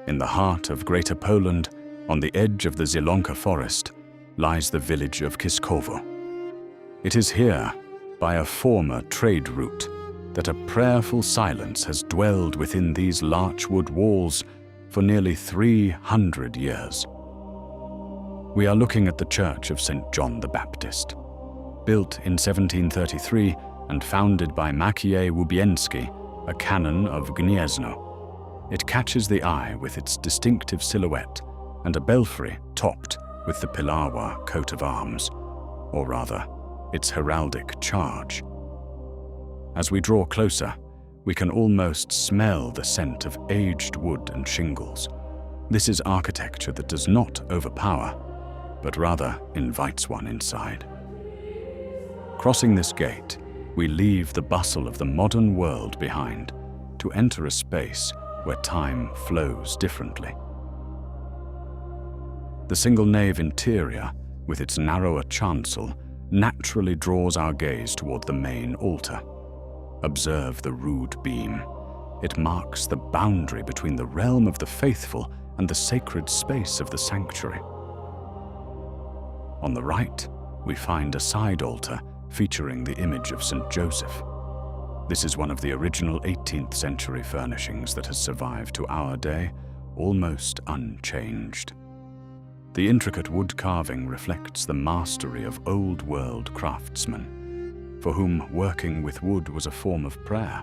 In the heart of Greater Poland, on the edge of the Zielonka Forest, lies the village of Kiszkowo. It is here, by a former trade route, that a prayerful silence has dwelled within these larch-wood walls for nearly 300 years. We are looking at the Church of St. John the Baptist. Built in 1733 and founded by Maciej Łubienski, a canon of Gniezno. It catches the eye with its distinctive silhouette and a belfry topped with the Pilawa coat of arms, or rather, its heraldic charge. As we draw closer, we can almost smell the scent of aged wood and shingles. This is architecture that does not overpower, but rather invites one inside. Crossing this gate, we leave the bustle of the modern world behind to enter a space where time flows differently. The single-nave interior, with its narrower chancel, naturally draws our gaze toward the main altar. Observe the rude beam. It marks the boundary between the realm of the faithful and the sacred space of the sanctuary. On the right, we find a side altar featuring the image of St. Joseph. This is one of the original 18th century furnishings that has survived to our day, almost unchanged. The intricate wood carving reflects the mastery of old-world craftsmen, for whom working with wood was a form of prayer.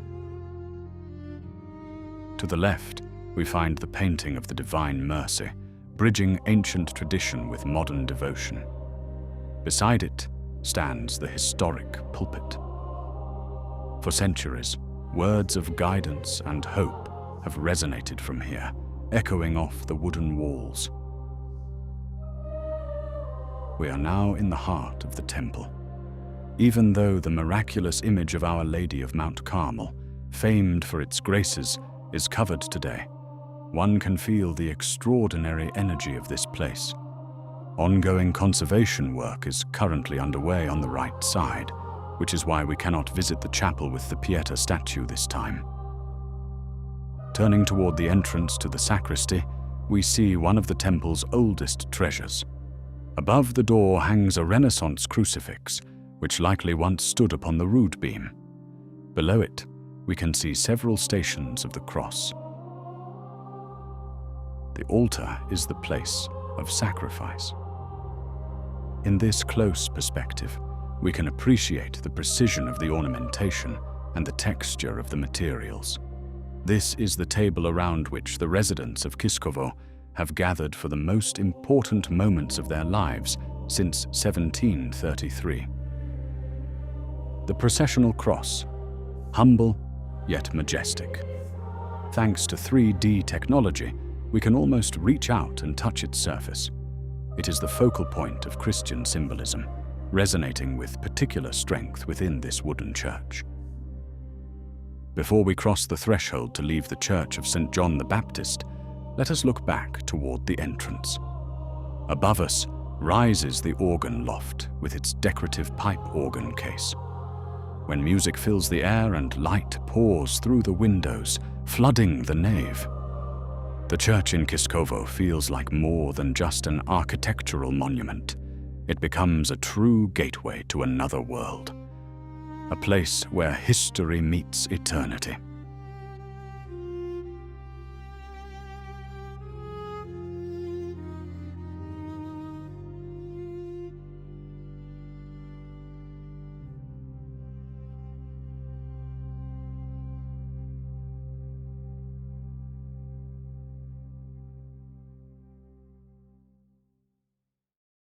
To the left, we find the painting of the Divine Mercy, bridging ancient tradition with modern devotion. Beside it stands the historic pulpit. For centuries, words of guidance and hope have resonated from here, echoing off the wooden walls. We are now in the heart of the temple. Even though the miraculous image of Our Lady of Mount Carmel, famed for its graces, is covered today, one can feel the extraordinary energy of this place. Ongoing conservation work is currently underway on the right side, which is why we cannot visit the chapel with the Pieta statue this time. Turning toward the entrance to the sacristy, we see one of the temple's oldest treasures. Above the door hangs a Renaissance crucifix, which likely once stood upon the rood beam. Below it, we can see several stations of the cross. The altar is the place of sacrifice. In this close perspective, we can appreciate the precision of the ornamentation and the texture of the materials. This is the table around which the residents of Kiszkowo have gathered for the most important moments of their lives since 1733. The processional cross, humble yet majestic. Thanks to 3D technology, we can almost reach out and touch its surface. It is the focal point of Christian symbolism, resonating with particular strength within this wooden church. Before we cross the threshold to leave the Church of St. John the Baptist, let us look back toward the entrance. Above us rises the organ loft with its decorative pipe organ case. When music fills the air and light pours through the windows, flooding the nave, the church in Kiszkowo feels like more than just an architectural monument. It becomes a true gateway to another world, a place where history meets eternity.